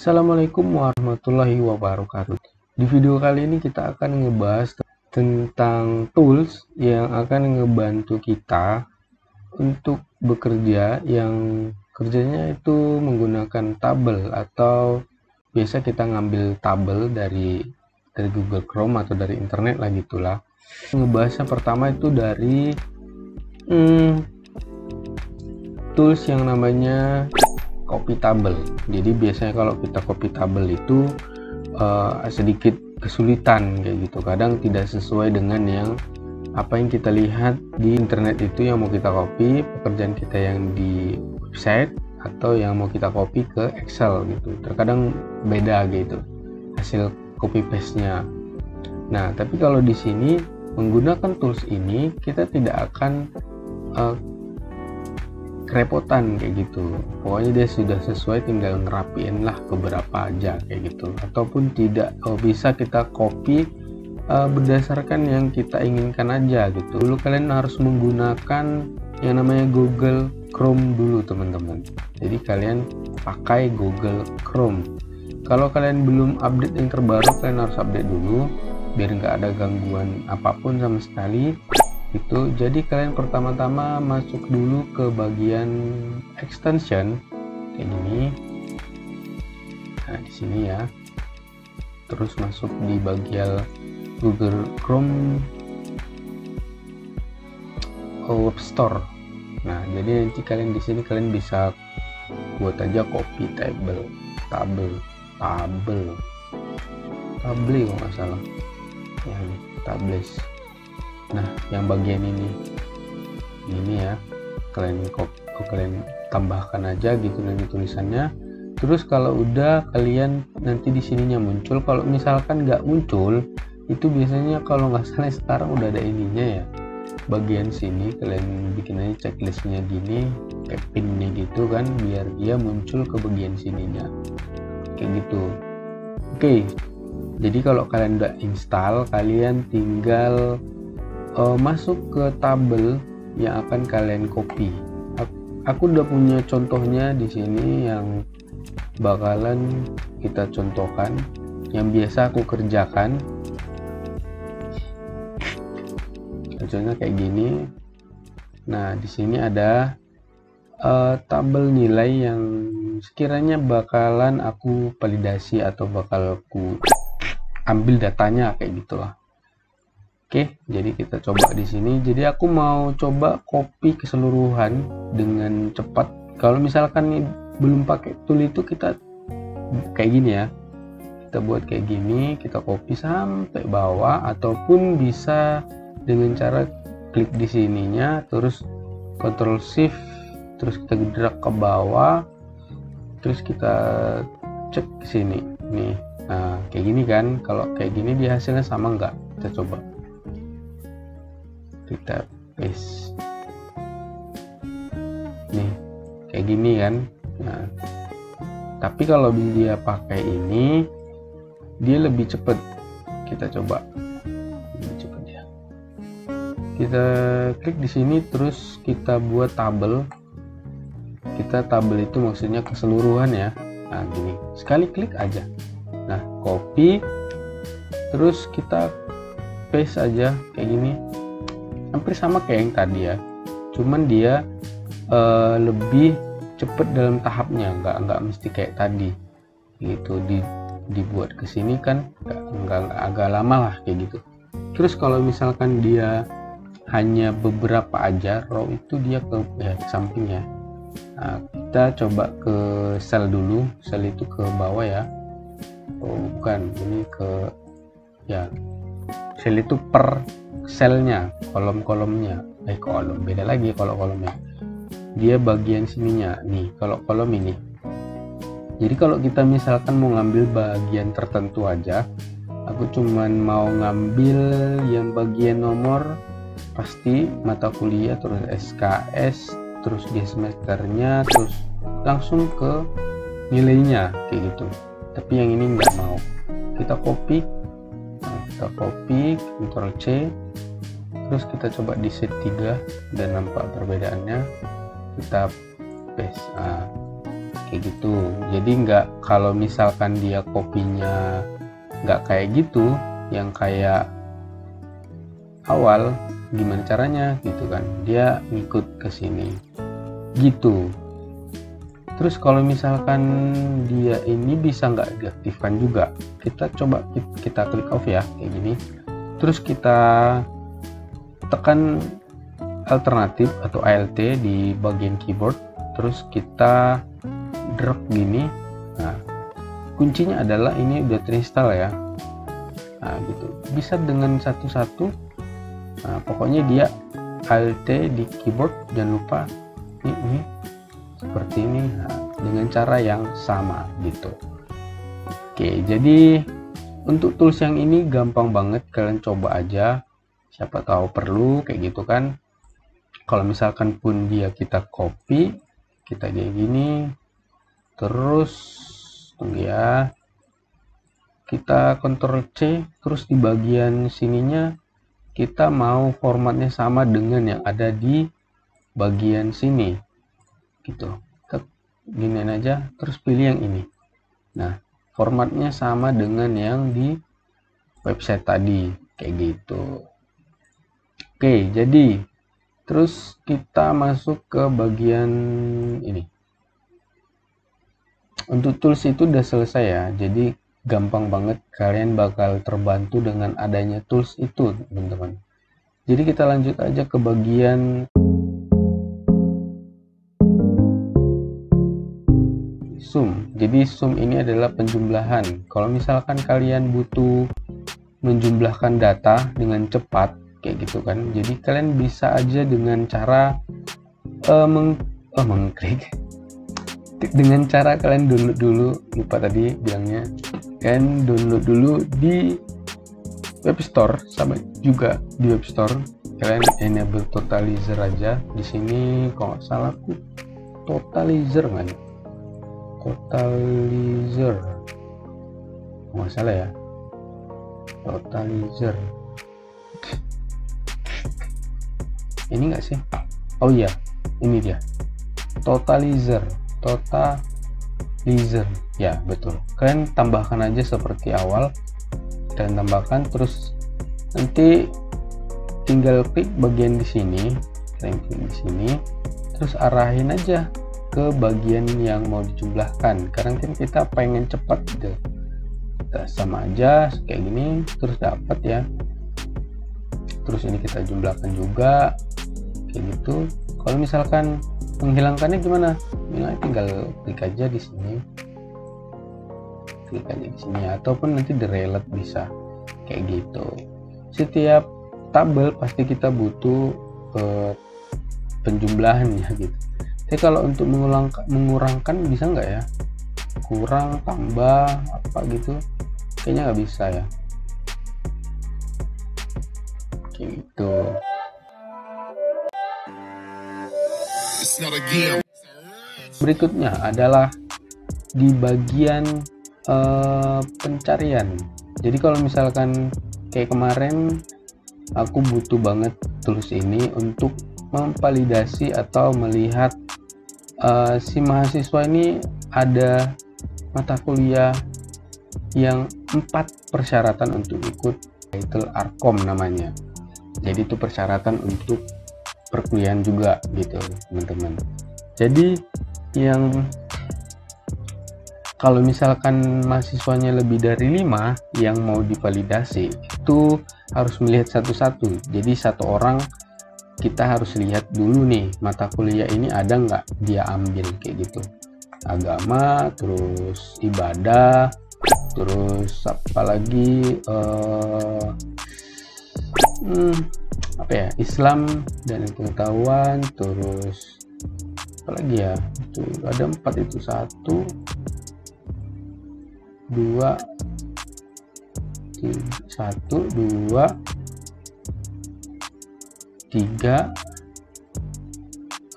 Assalamualaikum warahmatullahi wabarakatuh. Di video kali ini kita akan ngebahas tentang tools yang akan ngebantu kita untuk bekerja yang kerjanya itu menggunakan tabel, atau biasa kita ngambil tabel dari Google Chrome atau dari internet lah gitulah. Ngebahasnya pertama itu dari tools yang namanya copy tabel. Jadi biasanya kalau kita copy tabel itu sedikit kesulitan kayak gitu. Kadang tidak sesuai dengan yang apa yang kita lihat di internet itu yang mau kita copy, pekerjaan kita yang di website atau yang mau kita copy ke Excel gitu. Terkadang beda gitu hasil copy paste-nya. Nah, tapi kalau di sini menggunakan tools ini kita tidak akan kerepotan kayak gitu. Pokoknya dia sudah sesuai, tinggal ngerapiin lah beberapa aja kayak gitu. Ataupun tidak bisa kita copy berdasarkan yang kita inginkan aja gitu. Dulu kalian harus menggunakan yang namanya Google Chrome dulu teman-teman. Jadi kalian pakai Google Chrome. Kalau kalian belum update yang terbaru, kalian harus update dulu biar nggak ada gangguan apapun sama sekali. Itu jadi kalian pertama-tama masuk dulu ke bagian extension kayak gini. Nah, di sini ya. Terus masuk di bagian Google Chrome Web Store. Nah, jadi nanti kalian di sini kalian bisa buat aja copy tabel kalau nggak salah. Ya, tables. Nah, yang bagian ini ya, kalian tambahkan aja gitu nanti tulisannya. Terus kalau udah kalian nanti di sininya muncul. Kalau misalkan nggak muncul, itu biasanya kalau nggak salah sekarang udah ada ininya ya. Bagian sini kalian bikin aja checklistnya gini, kayak pinnya gitu kan, biar dia muncul ke bagian sininya kayak gitu. Oke, jadi kalau kalian udah install, kalian tinggal masuk ke tabel yang akan kalian copy. Aku udah punya contohnya di sini yang bakalan kita contohkan, yang biasa aku kerjakan. Contohnya kayak gini. Nah, di sini ada tabel nilai yang sekiranya bakalan aku validasi atau bakal aku ambil datanya kayak gitulah. Oke, jadi kita coba di sini. Jadi aku mau coba copy keseluruhan dengan cepat. Kalau misalkan nih belum pakai tool itu, kita kayak gini ya. Kita buat kayak gini, kita copy sampai bawah, ataupun bisa dengan cara klik di sininya, terus Ctrl Shift, terus kita drag ke bawah, terus kita cek ke sini. Nih, nah kayak gini kan. Kalau kayak gini dia hasilnya sama nggak? Kita coba. Kita paste nih kayak gini kan. Nah, tapi kalau dia pakai ini dia lebih cepet. Kita coba lebih cepet ya. Kita klik di sini, terus kita buat tabel. Kita tabel itu maksudnya keseluruhan ya. Nah gini, sekali klik aja. Nah, copy, terus kita paste aja kayak gini. Hampir sama kayak yang tadi ya, cuman dia lebih cepet dalam tahapnya, nggak mesti kayak tadi gitu. Dibuat ke sini kan nggak agak lama lah kayak gitu. Terus kalau misalkan dia hanya beberapa aja row, itu dia ke samping ya. Nah, kita coba ke sel dulu. Sel itu ke bawah ya. Oh bukan, ini ke ya, sel itu per selnya, kolom-kolomnya. Kolom beda lagi. Kalau kolomnya dia bagian sininya nih, kalau kolom ini. Jadi kalau kita misalkan mau ngambil bagian tertentu aja, aku cuman mau ngambil yang bagian nomor pasti mata kuliah, terus SKS, terus dia semesternya, terus langsung ke nilainya kayak gitu. Tapi yang ini nggak mau. Kita copy. Nah, kita copy, Ctrl C, terus kita coba di set 3 dan nampak perbedaannya. Kita paste. kayak gitu. Jadi nggak, kalau misalkan dia kopinya nggak kayak gitu, yang kayak awal, gimana caranya gitu kan, dia ngikut ke sini gitu. Terus kalau misalkan dia ini bisa nggak diaktifkan juga, kita coba kita klik off ya, kayak gini. Terus kita tekan alternatif atau Alt di bagian keyboard, terus kita drag gini. Nah, kuncinya adalah ini udah terinstall ya. Nah, gitu. Bisa dengan satu-satu. Nah, pokoknya dia Alt di keyboard, jangan lupa ini seperti ini. Nah, dengan cara yang sama gitu. Oke, jadi untuk tools yang ini gampang banget, kalian coba aja, siapa tahu perlu kayak gitu kan. Kalau misalkan pun dia kita copy, kita kayak gini, terus tunggu ya, kita Ctrl C, terus di bagian sininya kita mau formatnya sama dengan yang ada di bagian sini gitu. Kita giniin aja, terus pilih yang ini. Nah, formatnya sama dengan yang di website tadi kayak gitu. Oke, jadi terus kita masuk ke bagian ini. Untuk tools itu udah selesai ya, jadi gampang banget, kalian bakal terbantu dengan adanya tools itu teman-teman. Jadi kita lanjut aja ke bagian zoom. Jadi zoom ini adalah penjumlahan. Kalau misalkan kalian butuh menjumlahkan data dengan cepat kayak gitu kan, jadi kalian bisa aja dengan cara mengklik dengan cara kalian download dulu, lupa tadi bilangnya, kalian download dulu di web store, sama juga di web store kalian enable totalizer aja. Di sini kalau nggak salah totalizer kan, totalizer nggak salah ya, totalizer ini enggak sih? Oh iya, ini dia, totalizer ya, betul. Kalian tambahkan aja seperti awal, dan tambahkan, terus nanti tinggal klik bagian di sini, kalian klik di sini, terus arahin aja ke bagian yang mau dijumlahkan, karena kan kita pengen cepat gitu. Kita sama aja kayak gini, terus dapat ya. Terus ini kita jumlahkan juga kayak gitu. Kalau misalkan menghilangkannya gimana? Tinggal klik aja di sini, klik aja di sini, ataupun nanti di relate bisa kayak gitu. Setiap tabel pasti kita butuh penjumlahannya gitu. Tapi kalau untuk mengurangkan bisa nggak ya? Kurang, tambah, apa gitu? Kayaknya nggak bisa ya. Kayak gitu. Berikutnya adalah di bagian pencarian. Jadi kalau misalkan kayak kemarin aku butuh banget tools ini untuk memvalidasi atau melihat si mahasiswa ini ada mata kuliah yang 4 persyaratan untuk ikut, yaitu ARKOM namanya. Jadi itu persyaratan untuk perkuliahan juga gitu teman-teman. Jadi yang kalau misalkan mahasiswanya lebih dari 5 yang mau divalidasi, itu harus melihat satu-satu. Jadi satu orang kita harus lihat dulu nih, mata kuliah ini ada nggak dia ambil kayak gitu. Agama, terus ibadah, terus apalagi apa ya, Islam dan pengetahuan, terus apalagi ya, itu ada 4 itu, 1 2 3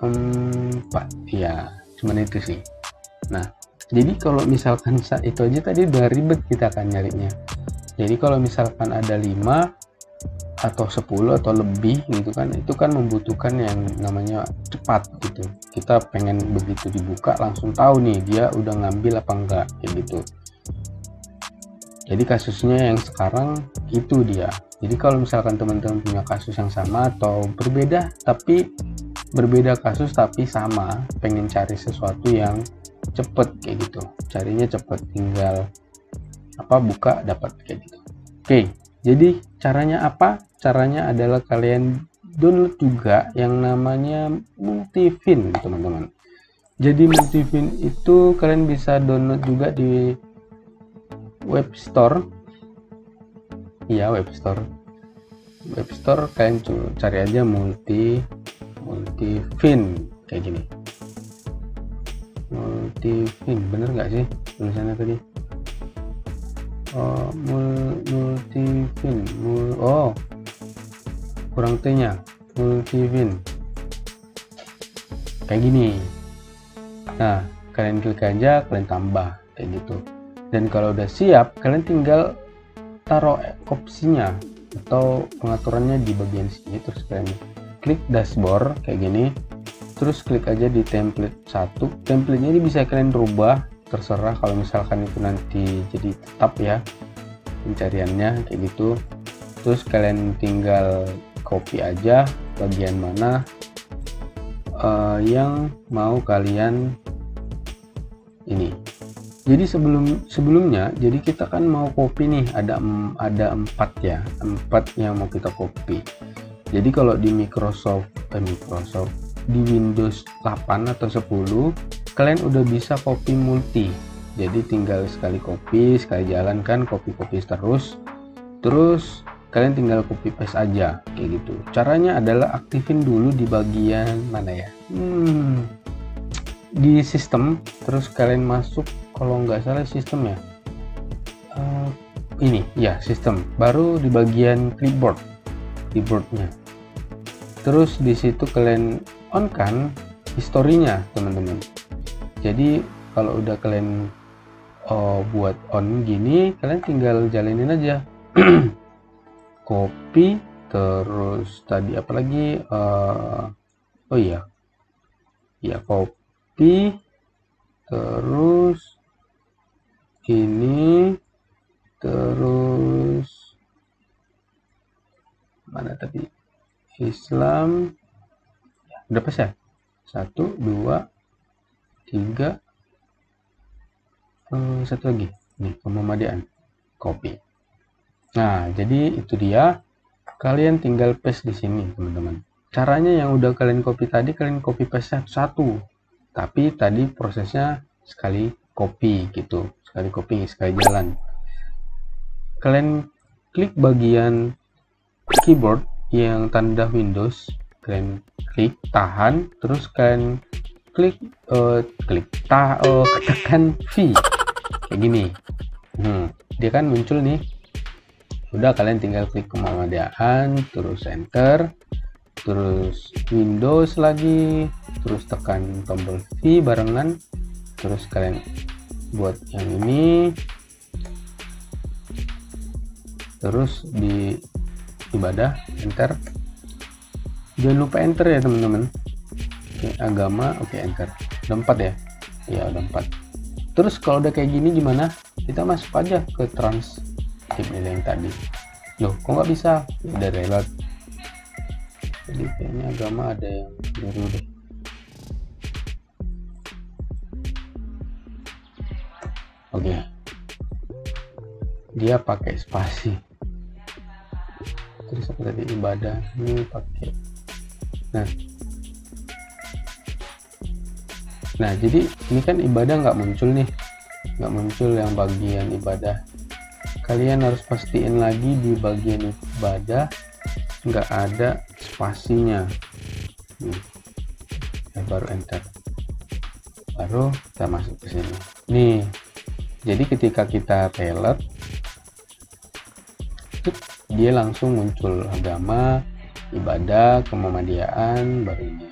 4 ya, cuman itu sih. Nah, jadi kalau misalkan itu aja tadi udah ribet kita akan nyarinya. Jadi kalau misalkan ada 5 atau 10 atau lebih gitu kan, itu kan membutuhkan yang namanya cepat gitu. Kita pengen begitu dibuka langsung tahu nih dia udah ngambil apa enggak kayak gitu. Jadi kasusnya yang sekarang itu dia. Jadi kalau misalkan teman-teman punya kasus yang sama atau berbeda kasus tapi sama, pengen cari sesuatu yang cepet kayak gitu, carinya cepet, tinggal buka dapat kayak gitu. Oke, jadi caranya apa? Caranya adalah kalian download juga yang namanya Multivin, teman-teman. Jadi Multivin itu kalian bisa download juga di web store. Iya, web store kalian cari aja Multivin kayak gini. Multivin, bener nggak sih tulisannya tadi? Multivin, kurang T-nya. Multivin kayak gini. Nah, kalian klik aja, kalian tambah kayak gitu. Dan kalau udah siap, kalian tinggal taruh opsinya atau pengaturannya di bagian sini, terus kalian klik dashboard kayak gini, terus klik aja di template 1. Templatenya ini bisa kalian rubah, terserah kalau misalkan itu nanti jadi tetap ya pencariannya kayak gitu. Terus kalian tinggal copy aja bagian mana yang mau kalian ini. Jadi sebelumnya jadi kita kan mau copy nih, ada 4 yang mau kita copy. Jadi kalau di Microsoft di Windows 8 atau 10 kalian udah bisa copy multi. Jadi tinggal sekali copy, sekali jalan kan, copy terus kalian tinggal copy paste aja kayak gitu. Caranya adalah aktifin dulu di bagian mana ya, di sistem, terus kalian masuk, kalau nggak salah sistem ya, ini ya sistem, baru di bagian keyboardnya, terus di situ kalian on kan historinya teman-teman. Jadi kalau udah kalian buat on gini, kalian tinggal jalanin aja. Copy, terus tadi apalagi copy, terus ini, terus mana tadi, Islam udah pas ya, 1 2 3, satu lagi nih, Muhammadiyah, copy. Nah, jadi itu dia, kalian tinggal paste di sini teman-teman. Caranya yang udah kalian copy tadi, kalian copy paste satu, tapi tadi prosesnya sekali copy gitu, sekali copy sekali jalan. Kalian klik bagian keyboard yang tanda Windows, kalian klik tahan, terus kalian tekan V kayak gini. Dia kan muncul nih. Udah, kalian tinggal klik Muhammadiyah, terus enter, terus Windows lagi, terus tekan tombol V barengan, terus kalian buat yang ini, terus di ibadah enter, jangan lupa enter ya teman-teman. Oke, agama, oke, enter. Udah 4 ya? Ya udah 4. Terus kalau udah kayak gini gimana? Kita masuk aja ke transkrip yang tadi. Loh, kok nggak bisa? Udah reload. Jadi kayaknya agama ada yang keliru deh. Oke. Dia pakai spasi. Terus apa tadi, ibadah ini pakai. Nah, jadi ini kan ibadah nggak muncul nih, nggak muncul yang bagian ibadah. Kalian harus pastiin lagi di bagian ibadah nggak ada spasinya. Baru enter, baru kita masuk ke sini. Nih, jadi ketika kita reload, dia langsung muncul agama, ibadah, Muhammadiyaan, baru ini.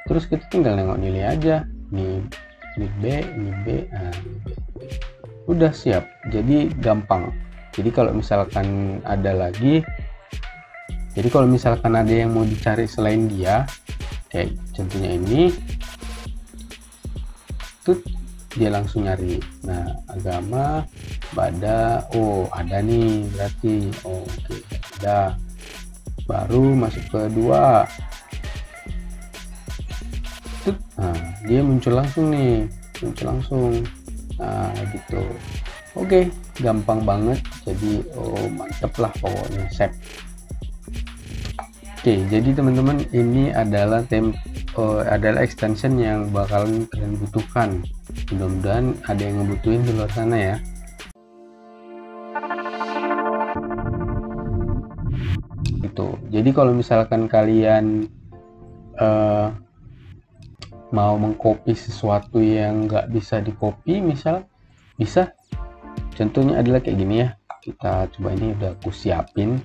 Terus kita tinggal nengok nilai aja. Ini B. Udah siap. Jadi gampang. Jadi kalau misalkan ada yang mau dicari selain dia, Kayak contohnya ini tuh, dia langsung nyari. Nah, agama, pada, oh ada nih berarti, oh, oke, ada. Baru masuk ke 2. Nah, dia muncul langsung nih, nah gitu. Oke, gampang banget. Jadi mantep lah pokoknya, save. Oke, jadi teman-teman, ini adalah extension yang bakalan kalian butuhkan. Mudah-mudahan ada yang ngebutuhin di luar sana ya. Gitu. Jadi kalau misalkan kalian mau mengcopy sesuatu yang nggak bisa di copy, misal bisa, contohnya adalah kayak gini ya. Kita coba, ini udah aku siapin.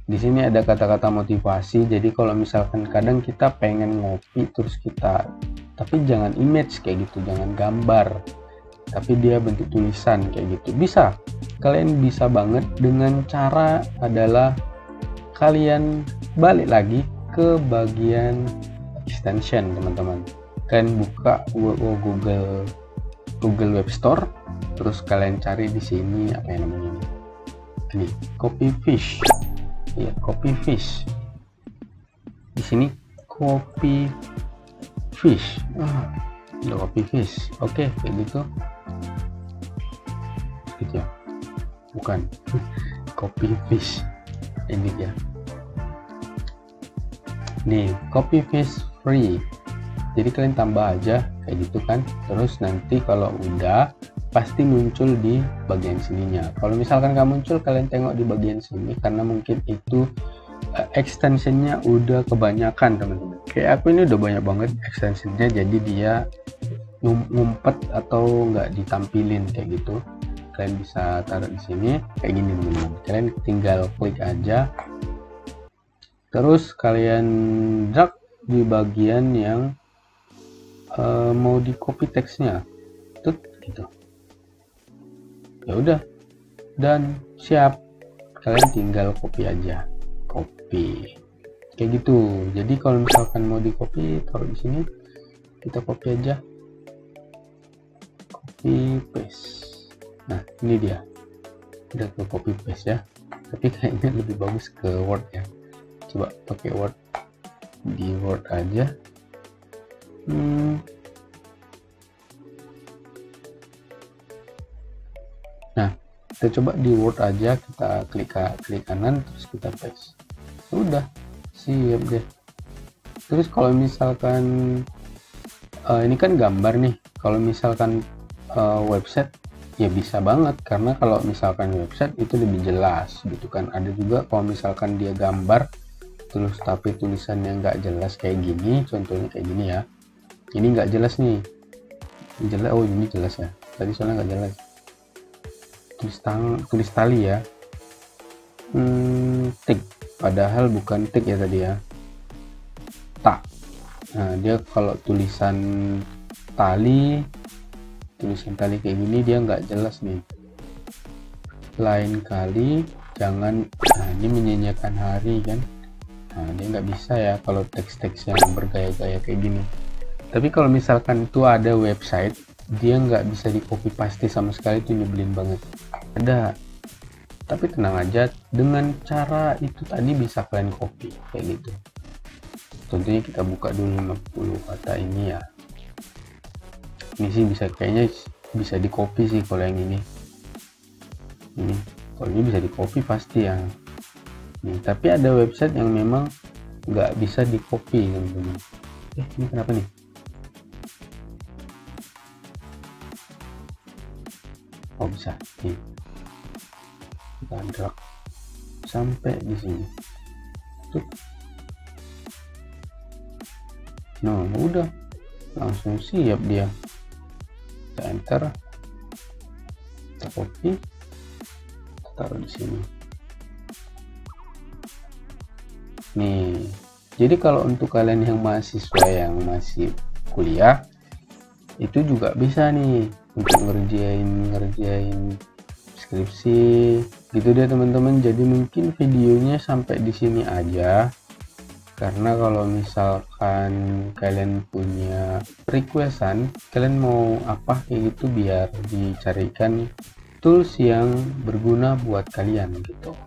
Di sini ada kata-kata motivasi. Jadi kalau misalkan kadang kita pengen ngopi terus kita, tapi jangan image kayak gitu, jangan gambar, tapi dia bentuk tulisan kayak gitu, bisa. Kalian bisa banget dengan cara adalah kalian balik lagi ke bagian extension, teman-teman. Kalian buka Google Web Store, terus kalian cari di sini apa yang namanya ini, Copyfish. Ya, Copyfish. Di sini Copyfish. Copyfish. Oke, kayak gitu. Gitu ya. Bukan. Copyfish. Ini dia. Nih, Copyfish free. Jadi kalian tambah aja kayak gitu kan, terus nanti kalau udah pasti muncul di bagian sininya. Kalau misalkan nggak muncul, kalian tengok di bagian sini karena mungkin itu extensionnya udah kebanyakan, teman-teman. Kayak aku ini udah banyak banget extensionnya, jadi dia ngumpet atau nggak ditampilin kayak gitu. Kalian bisa taruh di sini kayak gini, teman-teman. Kalian tinggal klik aja, terus kalian drag di bagian yang mau di copy teksnya, tuh gitu. Ya udah, dan siap. Kalian tinggal copy aja, copy kayak gitu. Jadi kalau misalkan mau di copy, taruh di sini, kita copy aja, copy paste. Nah, ini dia, udah ke copy paste ya. Tapi kayaknya lebih bagus ke Word ya. Coba pakai Word, di Word aja. Nah, kita coba di Word aja, kita klik kanan, terus kita paste. Udah, siap deh. Terus kalau misalkan ini kan gambar nih, kalau misalkan website ya bisa banget, karena kalau misalkan website itu lebih jelas gitu kan. Ada juga kalau misalkan dia gambar terus tapi tulisannya nggak jelas kayak gini, contohnya kayak gini ya. Ini nggak jelas nih, ini jelas. Oh, ini jelas ya, tadi soalnya nggak jelas. Tulis tali ya, tik, padahal bukan tik ya tadi ya, tak. Nah, dia kalau tulisan tali kayak gini dia nggak jelas nih. Lain kali jangan, nah ini menyanyikan hari kan, nah dia nggak bisa ya kalau teks-teks yang bergaya-gaya kayak gini. Tapi kalau misalkan itu ada website, dia nggak bisa di copy paste sama sekali, itu nyebelin banget. Ada, tapi tenang aja, dengan cara itu tadi bisa kalian copy kayak gitu. Contohnya kita buka dulu 50 kata ini ya. Ini sih bisa, kayaknya bisa di copy sih kalau yang ini. Ini kalau ini bisa di copy pasti ya. Nih, tapi ada website yang memang nggak bisa di copy, teman-teman. Ini kenapa nih? Oh, bisa nih, kita drag sampai di sini tuh. Nah, udah langsung siap dia. Kita enter, kita copy, kita taruh di sini nih. Jadi kalau untuk kalian yang mahasiswa yang masih kuliah, itu juga bisa nih untuk ngerjain skripsi gitu deh, teman-teman. Jadi mungkin videonya sampai di sini aja. Karena kalau misalkan kalian punya requestan, kalian mau apa kayak gitu, biar dicarikan tools yang berguna buat kalian gitu.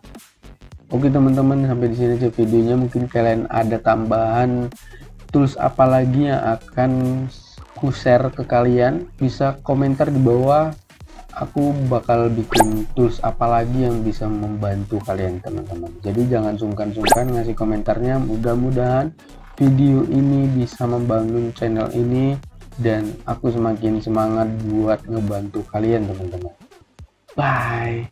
Oke teman-teman, sampai di sini aja videonya. Mungkin kalian ada tambahan tools apa lagi yang akan ku share ke kalian, bisa komentar di bawah. Aku bakal bikin tools apa lagi yang bisa membantu kalian teman-teman. Jadi jangan sungkan-sungkan ngasih komentarnya. Mudah-mudahan video ini bisa membangun channel ini dan aku semakin semangat buat ngebantu kalian teman-teman. Bye.